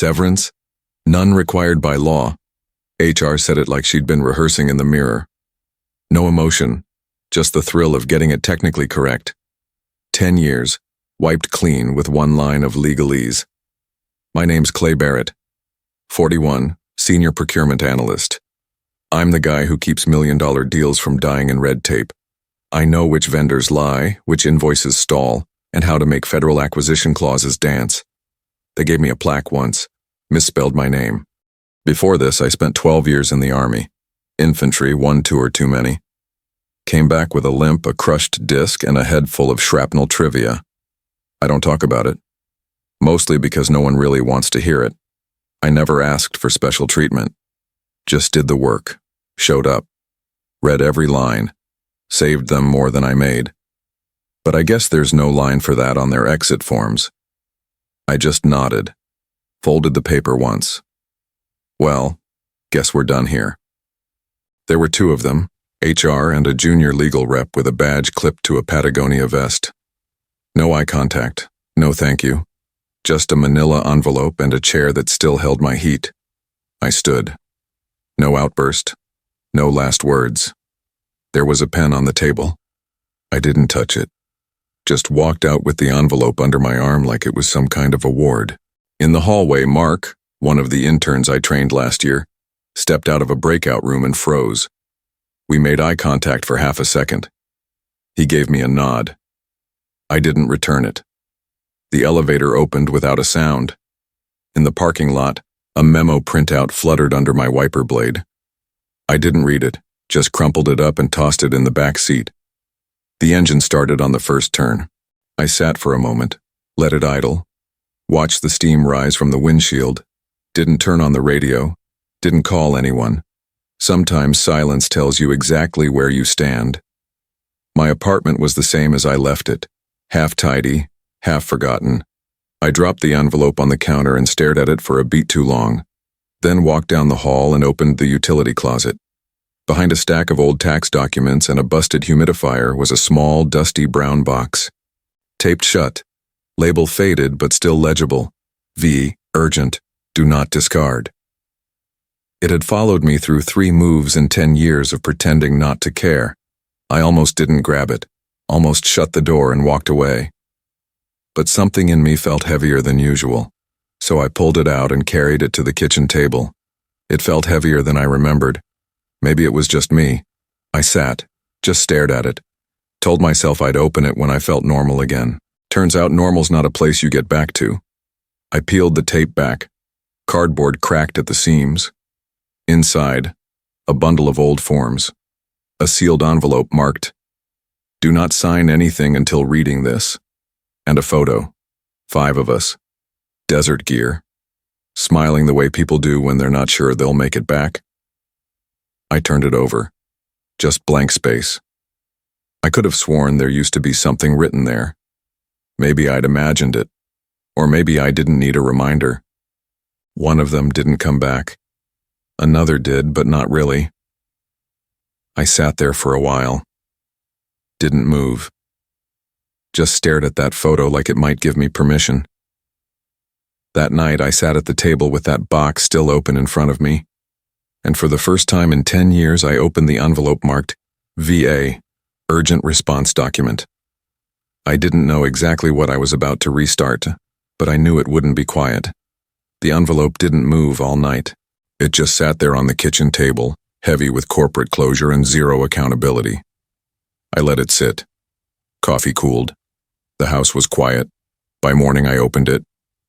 Severance? None required by law. HR said it like she'd been rehearsing in the mirror. No emotion, just the thrill of getting it technically correct. 10 years, wiped clean with one line of legalese. My name's Clay Barrett, 41, senior procurement analyst. I'm the guy who keeps million-dollar deals from dying in red tape. I know which vendors lie, which invoices stall, and how to make federal acquisition clauses dance. They gave me a plaque once, misspelled my name. Before this, I spent 12 years in the Army. Infantry, 1 tour too many. Came back with a limp, a crushed disc, and a head full of shrapnel trivia. I don't talk about it. Mostly because no one really wants to hear it. I never asked for special treatment. Just did the work, showed up, read every line, saved them more than I made. But I guess there's no line for that on their exit forms. I just nodded, folded the paper once. Well, guess we're done here. There were 2 of them, HR and a junior legal rep with a badge clipped to a Patagonia vest. No eye contact, no thank you. Just a manila envelope and a chair that still held my heat. I stood. No outburst, no last words. There was a pen on the table. I didn't touch it. Just walked out with the envelope under my arm like it was some kind of award. In the hallway, Mark, one of the interns I trained last year, stepped out of a breakout room and froze. We made eye contact for half a second. He gave me a nod. I didn't return it. The elevator opened without a sound. In the parking lot, a memo printout fluttered under my wiper blade. I didn't read it, just crumpled it up and tossed it in the back seat. The engine started on the first turn. I sat for a moment, let it idle, watched the steam rise from the windshield, didn't turn on the radio, didn't call anyone. Sometimes silence tells you exactly where you stand. My apartment was the same as I left it, half tidy, half forgotten. I dropped the envelope on the counter and stared at it for a beat too long, then walked down the hall and opened the utility closet. Behind a stack of old tax documents and a busted humidifier was a small, dusty brown box. Taped shut, label faded but still legible. V, urgent, do not discard. It had followed me through 3 moves in 10 years of pretending not to care. I almost didn't grab it, almost shut the door and walked away. But something in me felt heavier than usual, so I pulled it out and carried it to the kitchen table. It felt heavier than I remembered. Maybe it was just me. I sat, just stared at it. Told myself I'd open it when I felt normal again. Turns out normal's not a place you get back to. I peeled the tape back. Cardboard cracked at the seams. Inside, a bundle of old forms. A sealed envelope marked, "Do not sign anything until reading this." And a photo. 5 of us. Desert gear. Smiling the way people do when they're not sure they'll make it back. I turned it over. Just blank space. I could have sworn there used to be something written there. Maybe I'd imagined it. Or maybe I didn't need a reminder. One of them didn't come back. Another did, but not really. I sat there for a while. Didn't move. Just stared at that photo like it might give me permission. That night, I sat at the table with that box still open in front of me. And for the first time in 10 years, I opened the envelope marked VA, Urgent Response Document. I didn't know exactly what I was about to restart, but I knew it wouldn't be quiet. The envelope didn't move all night. It just sat there on the kitchen table, heavy with corporate closure and zero accountability. I let it sit. Coffee cooled. The house was quiet. By morning I opened it.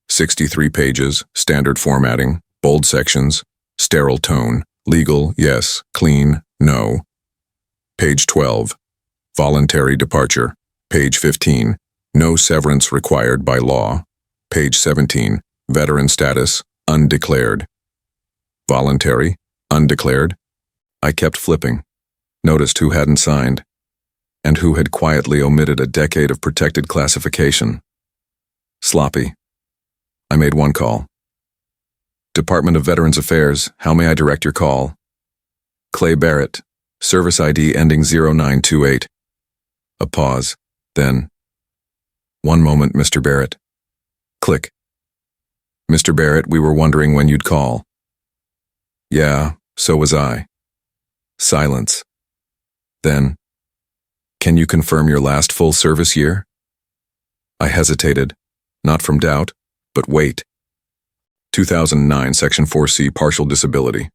63 pages, standard formatting, bold sections, sterile tone, legal, yes, clean, no. Page 12, voluntary departure. Page 15, no severance required by law. Page 17, veteran status, undeclared. Voluntary, undeclared. I kept flipping, noticed who hadn't signed, and who had quietly omitted a decade of protected classification. Sloppy. I made one call. Department of Veterans Affairs, how may I direct your call? Clay Barrett, service ID ending 0928. A pause, then, "One moment, Mr. Barrett." Click. Mr. Barrett, we were wondering when you'd call. Yeah, so was I. Silence. Then, can you confirm your last full service year? I hesitated, not from doubt, but wait. 2009, Section 4C, partial disability.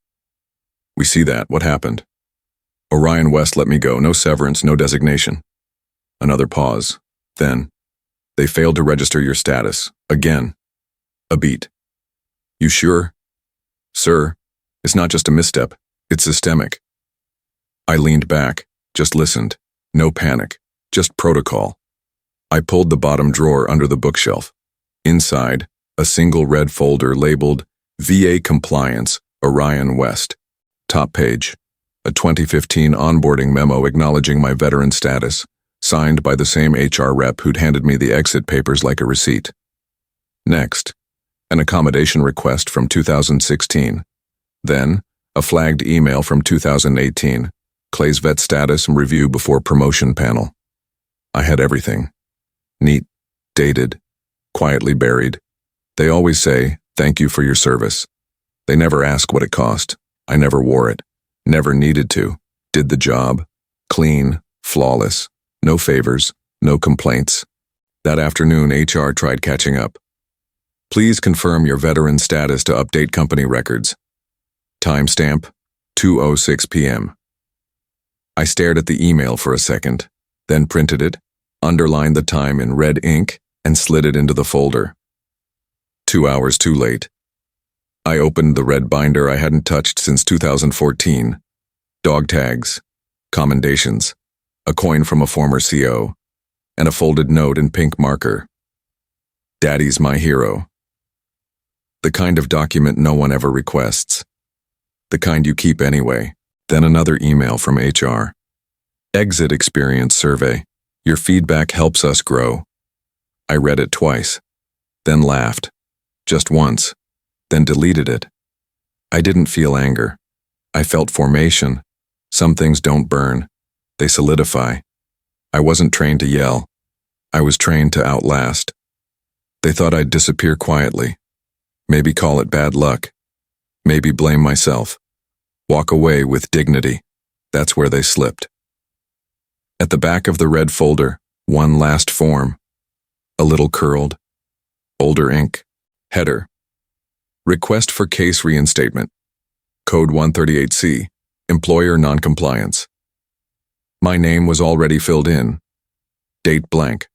We see that. What happened? Orion West let me go. No severance, no designation. Another pause. Then, they failed to register your status. Again. A beat. You sure? Sir, it's not just a misstep. It's systemic. I leaned back, just listened. No panic, just protocol. I pulled the bottom drawer under the bookshelf. Inside, a single red folder labeled VA Compliance, Orion West. Top page, a 2015 onboarding memo acknowledging my veteran status, signed by the same HR rep who'd handed me the exit papers like a receipt. Next, an accommodation request from 2016. Then, a flagged email from 2018, Clay's vet status and review before promotion panel. I had everything. Neat, dated, quietly buried. They always say, thank you for your service. They never ask what it cost. I never wore it. Never needed to. Did the job. Clean, flawless. No favors, no complaints. That afternoon, HR tried catching up. Please confirm your veteran status to update company records. Timestamp, 2:06 p.m. I stared at the email for a second, then printed it, underlined the time in red ink, and slid it into the folder. 2 hours too late. I opened the red binder I hadn't touched since 2014. Dog tags, commendations, a coin from a former CO, and a folded note in pink marker. Daddy's my hero. The kind of document no one ever requests. The kind you keep anyway. Then another email from HR. Exit experience survey. Your feedback helps us grow. I read it twice, then laughed. Just once, then deleted it. I didn't feel anger. I felt formation. Some things don't burn. They solidify. I wasn't trained to yell. I was trained to outlast. They thought I'd disappear quietly. Maybe call it bad luck. Maybe blame myself. Walk away with dignity. That's where they slipped. At the back of the red folder, one last form. A little curled. Older ink. Header. Request for case reinstatement. Code 138C. Employer noncompliance. My name was already filled in. Date blank.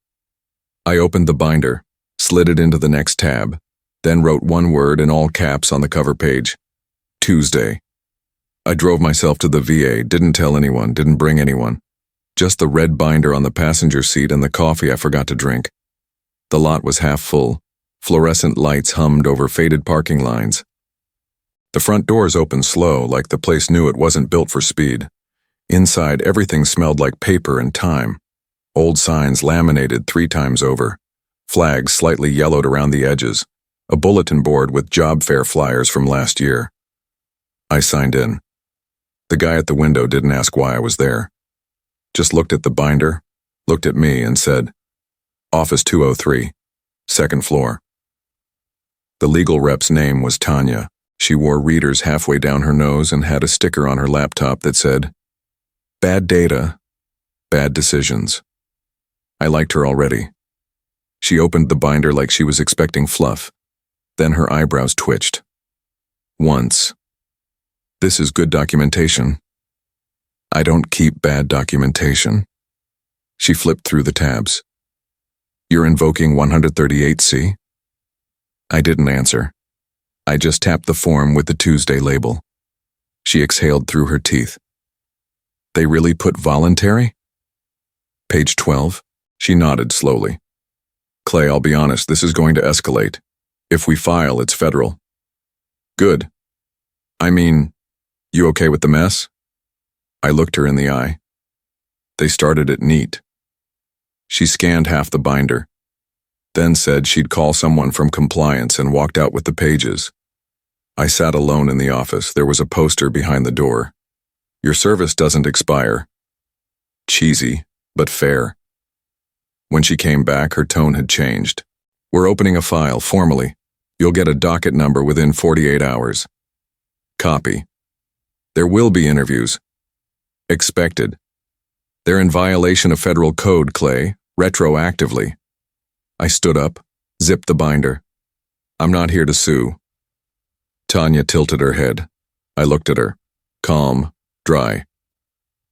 I opened the binder, slid it into the next tab, then wrote one word in all caps on the cover page. Tuesday. I drove myself to the VA, didn't tell anyone, didn't bring anyone. Just the red binder on the passenger seat and the coffee I forgot to drink. The lot was half full. Fluorescent lights hummed over faded parking lines. The front doors opened slow, like the place knew it wasn't built for speed. Inside, everything smelled like paper and time. Old signs laminated 3 times over. Flags slightly yellowed around the edges. A bulletin board with job fair flyers from last year. I signed in. The guy at the window didn't ask why I was there. Just looked at the binder, looked at me, and said, Office 203, second floor. The legal rep's name was Tanya. She wore readers halfway down her nose and had a sticker on her laptop that said, Bad data, bad decisions. I liked her already. She opened the binder like she was expecting fluff. Then her eyebrows twitched. Once. This is good documentation. I don't keep bad documentation. She flipped through the tabs. You're invoking 138C? I didn't answer. I just tapped the form with the Tuesday label. She exhaled through her teeth. They really put voluntary? Page 12? She nodded slowly. Clay, I'll be honest, this is going to escalate. If we file, it's federal. Good. I mean, you okay with the mess? I looked her in the eye. They started it neat. She scanned half the binder, then said she'd call someone from compliance and walked out with the pages. I sat alone in the office. There was a poster behind the door. Your service doesn't expire. Cheesy, but fair. When she came back, her tone had changed. We're opening a file, formally. You'll get a docket number within 48 hours. Copy. There will be interviews. Expected. They're in violation of federal code, Clay, retroactively. I stood up, zipped the binder. I'm not here to sue. Tanya tilted her head. I looked at her. Calm, dry.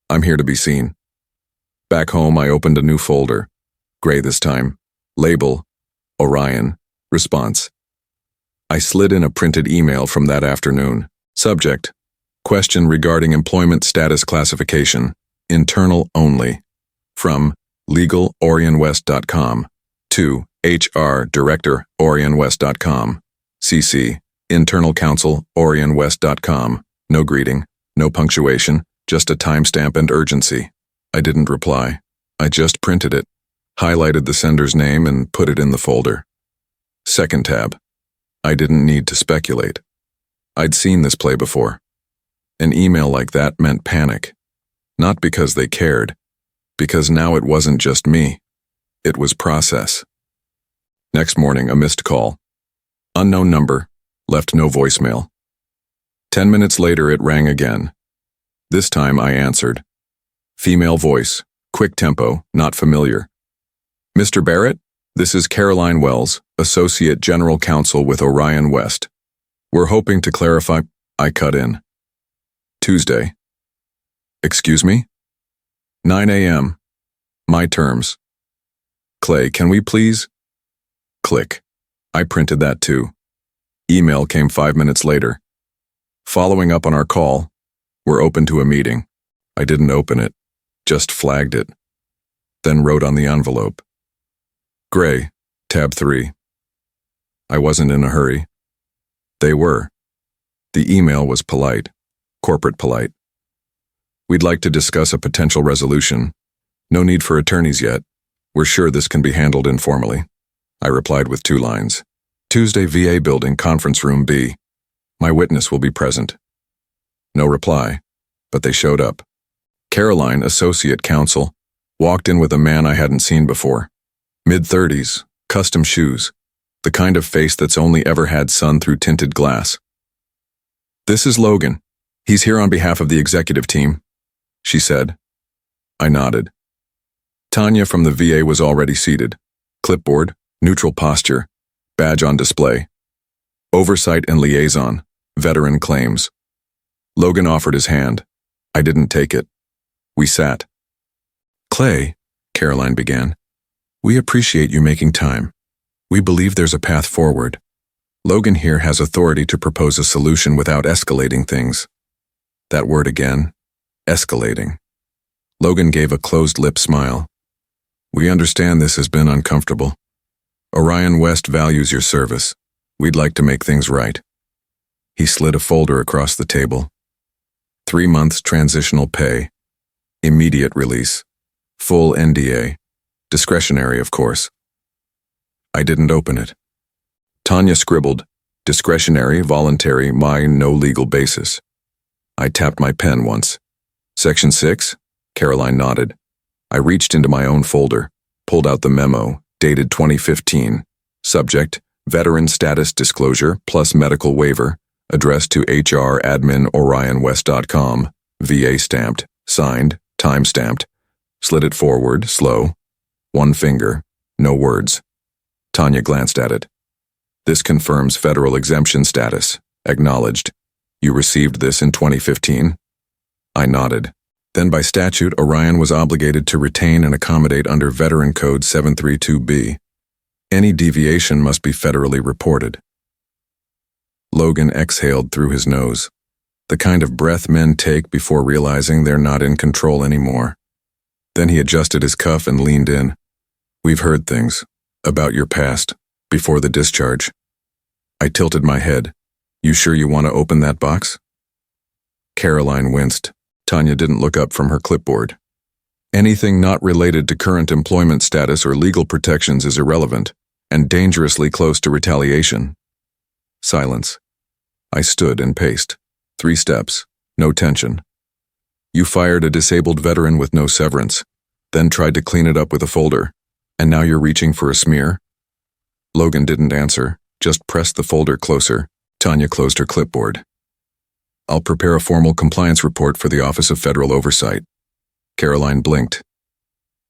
I'm here to be seen. Back home, I opened a new folder. Gray this time. Label, Orion. Response. I slid in a printed email from that afternoon. Subject, question regarding employment status classification. Internal only. From legalorionwest.com to HR Director orionwest.com. CC, Internal Counsel orionwest.com. No greeting, no punctuation, just a timestamp and urgency. I didn't reply. I just printed it, highlighted the sender's name and put it in the folder. Second tab. I didn't need to speculate. I'd seen this play before. An email like that meant panic. Not because they cared, because now it wasn't just me. It was process. Next morning, a missed call. Unknown number, left no voicemail. 10 minutes later, it rang again. This time I answered. Female voice, quick tempo, not familiar. Mr. Barrett, this is Caroline Wells, Associate General Counsel with Orion West. We're hoping to clarify. I cut in. Tuesday. Excuse me? 9 a.m. My terms. Clay, can we please? Click. I printed that too. Email came 5 minutes later. Following up on our call, we're open to a meeting. I didn't open it, just flagged it. Then wrote on the envelope. Gray, tab 3. I wasn't in a hurry. They were. The email was polite, corporate polite. We'd like to discuss a potential resolution. No need for attorneys yet. We're sure this can be handled informally. I replied with 2 lines. Tuesday, VA Building, Conference Room B. My witness will be present. No reply, but they showed up. Caroline, Associate Counsel, walked in with a man I hadn't seen before. Mid-30s, custom shoes, the kind of face that's only ever had sun through tinted glass. This is Logan. He's here on behalf of the executive team, she said. I nodded. Tanya from the VA was already seated. Clipboard, neutral posture, badge on display. Oversight and liaison, veteran claims. Logan offered his hand. I didn't take it. We sat. Clay, Caroline began, we appreciate you making time. We believe there's a path forward. Logan here has authority to propose a solution without escalating things. That word again, escalating. Logan gave a closed-lip smile. We understand this has been uncomfortable. Orion West values your service. We'd like to make things right. He slid a folder across the table. 3 months transitional pay. Immediate release. Full NDA. Discretionary, of course. I didn't open it. Tanya scribbled, discretionary, voluntary, no legal basis. I tapped my pen once. Section 6? Caroline nodded. I reached into my own folder, pulled out the memo, dated 2015. Subject, veteran status disclosure plus medical waiver, addressed to HR admin orionwest.com, VA stamped, signed, time stamped. Slid it forward, slow. 1 finger, no words. Tanya glanced at it. This confirms federal exemption status. Acknowledged. You received this in 2015? I nodded. Then by statute, Orion was obligated to retain and accommodate under Veteran Code 732B. Any deviation must be federally reported. Logan exhaled through his nose, the kind of breath men take before realizing they're not in control anymore. Then he adjusted his cuff and leaned in. We've heard things about your past before the discharge. I tilted my head. You sure you want to open that box? Caroline winced. Tanya didn't look up from her clipboard. Anything not related to current employment status or legal protections is irrelevant and dangerously close to retaliation. Silence. I stood and paced. 3 steps. No tension. You fired a disabled veteran with no severance, then tried to clean it up with a folder, and now you're reaching for a smear? Logan didn't answer, Just pressed the folder closer. Tanya closed her clipboard. I'll prepare a formal compliance report for the Office of Federal Oversight. Caroline blinked.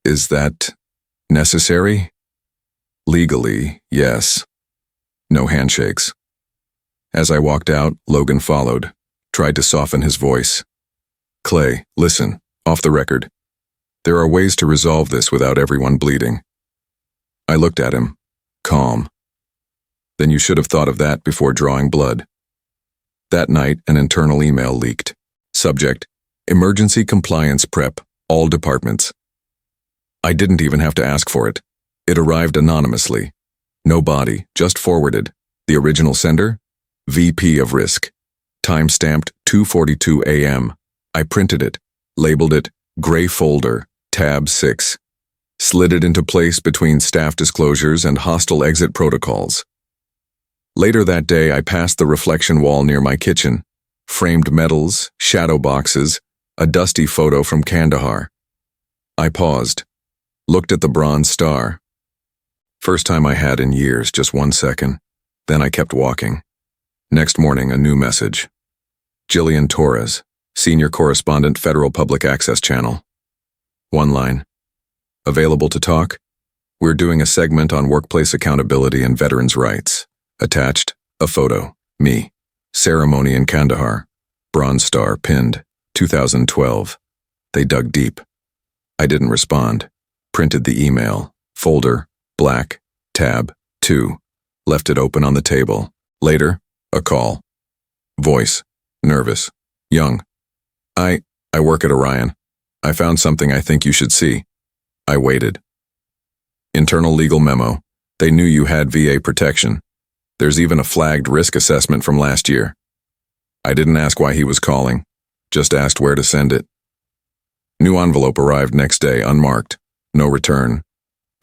Is that necessary? Legally, yes. No handshakes. As I walked out, Logan followed, tried to soften his voice. Clay, listen, off the record. There are ways to resolve this without everyone bleeding. I looked at him, calm. Then you should have thought of that before drawing blood. That night, an internal email leaked. Subject, Emergency Compliance Prep, all departments. I didn't even have to ask for it. It arrived anonymously. No body, just forwarded. The original sender? VP of Risk. Time-stamped 2:42 a.m. I printed it, labeled it Gray Folder, Tab 6. Slid it into place between staff disclosures and hostile exit protocols. Later that day, I passed the reflection wall near my kitchen. Framed medals, shadow boxes, a dusty photo from Kandahar. I paused, looked at the bronze star. First time I had in years, just 1 second. Then I kept walking. Next morning, a new message. Jillian Torres, Senior Correspondent, Federal Public Access Channel. One line. Available to talk? We're doing a segment on workplace accountability and veterans' rights. Attached, a photo. Me. Ceremony in Kandahar. Bronze star pinned. 2012. They dug deep. I didn't respond. Printed the email. Folder. Black. Tab. 2. Left it open on the table. Later, a call. Voice. Nervous. Young. I work at Orion. I found something I think you should see. I waited. Internal legal memo. They knew you had VA protection. There's even a flagged risk assessment from last year. I didn't ask why he was calling, just asked where to send it. New envelope arrived next day, unmarked. No return.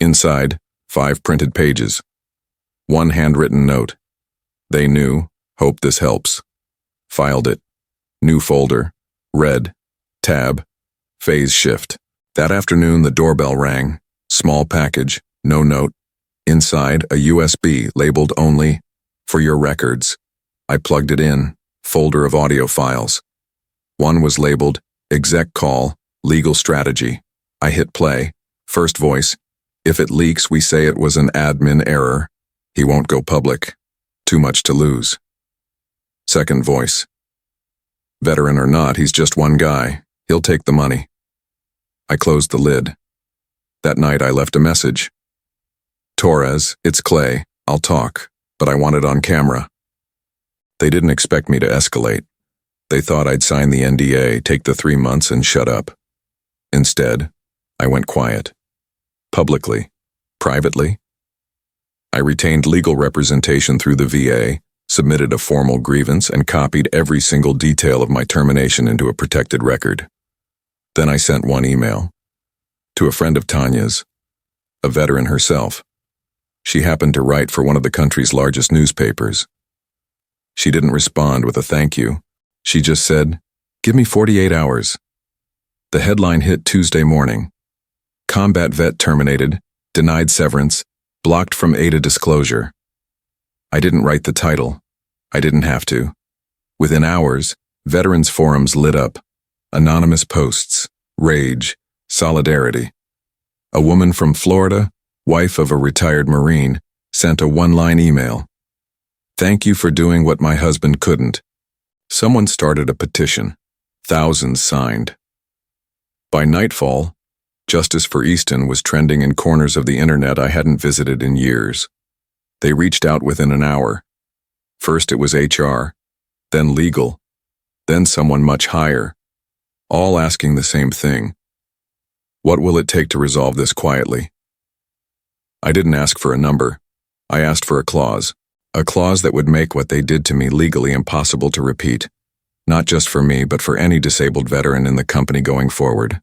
Inside, 5 printed pages. 1 handwritten note. They knew, hope this helps. Filed it. New folder. Red. Tab. Phase shift. That afternoon, the doorbell rang. Small package, no note. Inside, a USB labeled only, for your records. I plugged it in, folder of audio files. One was labeled, exec call, legal strategy. I hit play. First voice, if it leaks, we say it was an admin error. He won't go public. Too much to lose. Second voice, veteran or not, he's just one guy. He'll take the money. I closed the lid. That night I left a message. Torres, it's Clay. I'll talk, but I want it on camera. They didn't expect me to escalate. They thought I'd sign the NDA, take the 3 months, and shut up. Instead, I went quiet. Publicly. Privately. I retained legal representation through the VA, submitted a formal grievance, and copied every single detail of my termination into a protected record. Then I sent one email. To a friend of Tanya's, a veteran herself. She happened to write for one of the country's largest newspapers. She didn't respond with a thank you. She just said, "Give me 48 hours." The headline hit Tuesday morning. Combat vet terminated, denied severance, blocked from ADA disclosure. I didn't write the title. I didn't have to. Within hours, veterans forums lit up. Anonymous posts, rage, solidarity. A woman from Florida, wife of a retired Marine, sent a 1-line email. "Thank you for doing what my husband couldn't." Someone started a petition. Thousands signed. By nightfall, Justice for Easton was trending in corners of the internet I hadn't visited in years. They reached out within an hour. First it was HR, then legal, then someone much higher, all asking the same thing. What will it take to resolve this quietly? I didn't ask for a number. I asked for a clause that would make what they did to me legally impossible to repeat, not just for me, but for any disabled veteran in the company going forward.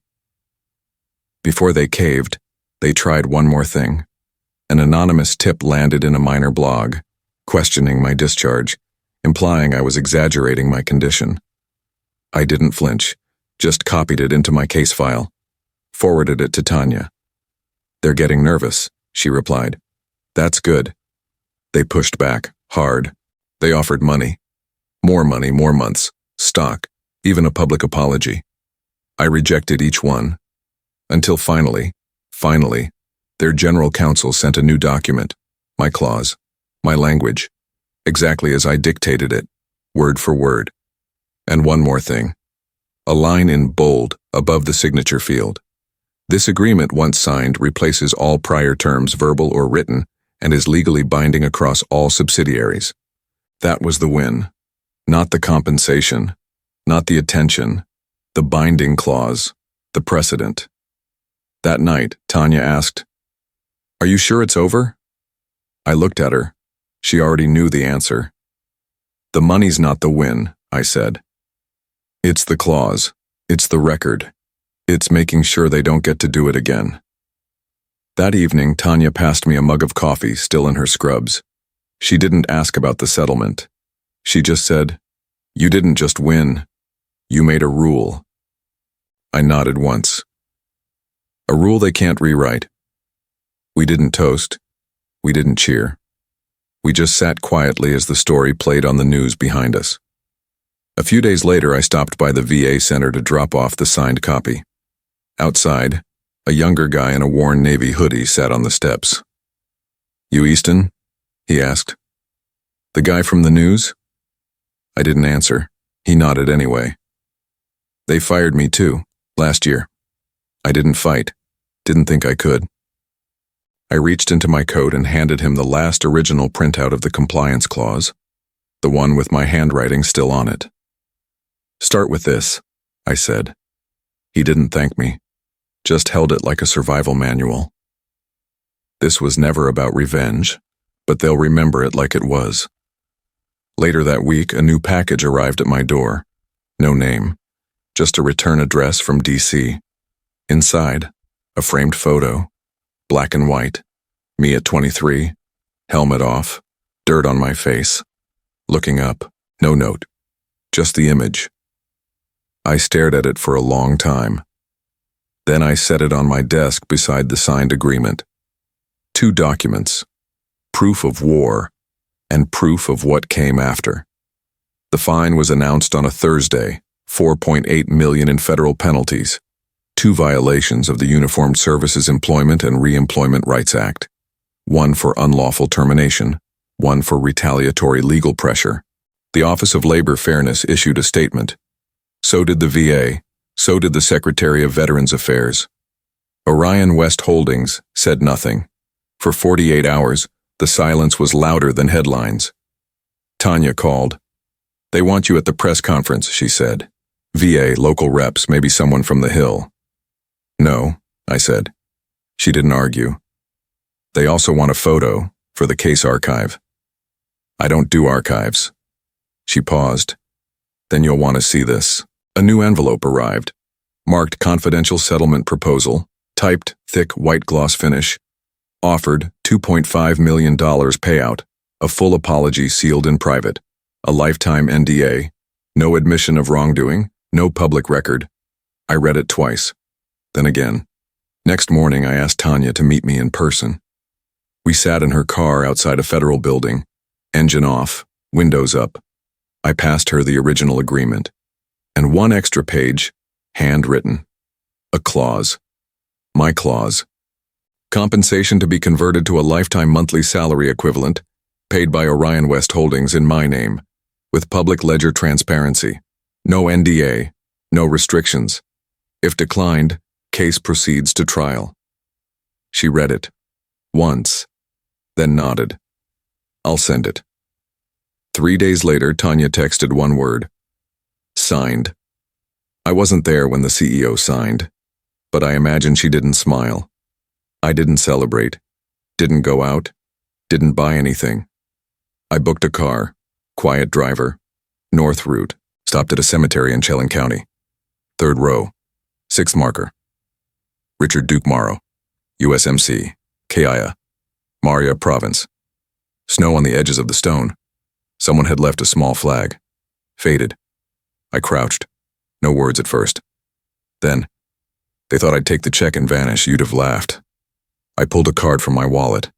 Before they caved, they tried one more thing. An anonymous tip landed in a minor blog, questioning my discharge, implying I was exaggerating my condition. I didn't flinch, just copied it into my case file, forwarded it to Tanya. "They're getting nervous," she replied. "That's good. They pushed back, hard. They offered money, more months, stock, even a public apology. I rejected each one, until finally, their general counsel sent a new document, my clause, my language, exactly as I dictated it, word for word. And one more thing, a line in bold above the signature field. This agreement, once signed, replaces all prior terms, verbal or written, and is legally binding across all subsidiaries. That was the win. Not the compensation, not the attention, the binding clause, the precedent. That night, Tanya asked, "Are you sure it's over?" I looked at her. She already knew the answer. "The money's not the win," I said. "It's the clause. It's the record. It's making sure they don't get to do it again." That evening, Tanya passed me a mug of coffee, still in her scrubs. She didn't ask about the settlement. She just said, "You didn't just win. You made a rule." I nodded once. A rule they can't rewrite. We didn't toast. We didn't cheer. We just sat quietly as the story played on the news behind us. A few days later, I stopped by the VA center to drop off the signed copy. Outside, a younger guy in a worn navy hoodie sat on the steps. "You Easton?" he asked. "The guy from the news?" I didn't answer. He nodded anyway. "They fired me too, last year. I didn't fight. Didn't think I could." I reached into my coat and handed him the last original printout of the compliance clause, the one with my handwriting still on it. "Start with this," I said. He didn't thank me, just held it like a survival manual. This was never about revenge, but they'll remember it like it was. Later that week, a new package arrived at my door. No name, just a return address from DC. Inside, a framed photo, black and white, me at 23, helmet off, dirt on my face, looking up, no note, just the image. I stared at it for a long time. Then I set it on my desk beside the signed agreement. 2 documents, proof of war and proof of what came after. The fine was announced on a Thursday, $4.8 million in federal penalties, 2 violations of the Uniformed Services Employment and Reemployment Rights Act, 1 for unlawful termination, 1 for retaliatory legal pressure. The Office of Labor Fairness issued a statement. So did the VA, so did the Secretary of Veterans Affairs. Orion West Holdings said nothing. For 48 hours, the silence was louder than headlines. Tanya called. "They want you at the press conference," she said. "VA, local reps, maybe someone from the Hill." "No," I said. She didn't argue. "They also want a photo for the case archive." "I don't do archives." She paused. "Then you'll want to see this." A new envelope arrived, marked confidential settlement proposal, typed thick white gloss finish, offered $2.5 million payout, a full apology sealed in private, a lifetime NDA, no admission of wrongdoing, no public record. I read it twice, then again. Next morning, I asked Tanya to meet me in person. We sat in her car outside a federal building, engine off, windows up. I passed her the original agreement. And 1 extra page, handwritten. A clause. My clause. Compensation to be converted to a lifetime monthly salary equivalent, paid by Orion West Holdings in my name, with public ledger transparency. No NDA, no restrictions. If declined, case proceeds to trial. She read it. Once. Then nodded. "I'll send it." 3 days later, Tanya texted 1 word. Signed. I wasn't there when the CEO signed, but I imagine she didn't smile. I didn't celebrate, didn't go out, didn't buy anything. I booked a car, quiet driver, north route, stopped at a cemetery in Chelan County. 3rd row, 6th marker. Richard Duke Morrow, USMC, Kaya, Maria Province. Snow on the edges of the stone. Someone had left a small flag. Faded. I crouched. No words at first. Then, "They thought I'd take the check and vanish. You'd have laughed." I pulled a card from my wallet.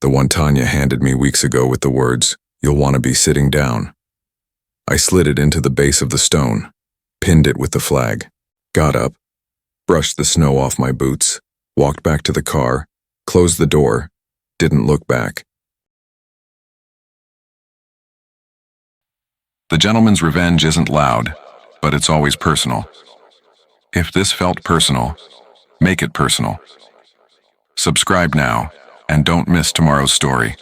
The one Tanya handed me weeks ago with the words, "You'll want to be sitting down." I slid it into the base of the stone, pinned it with the flag, got up, brushed the snow off my boots, walked back to the car, closed the door, didn't look back. The gentleman's revenge isn't loud, but it's always personal. If this felt personal, make it personal. Subscribe now, and don't miss tomorrow's story.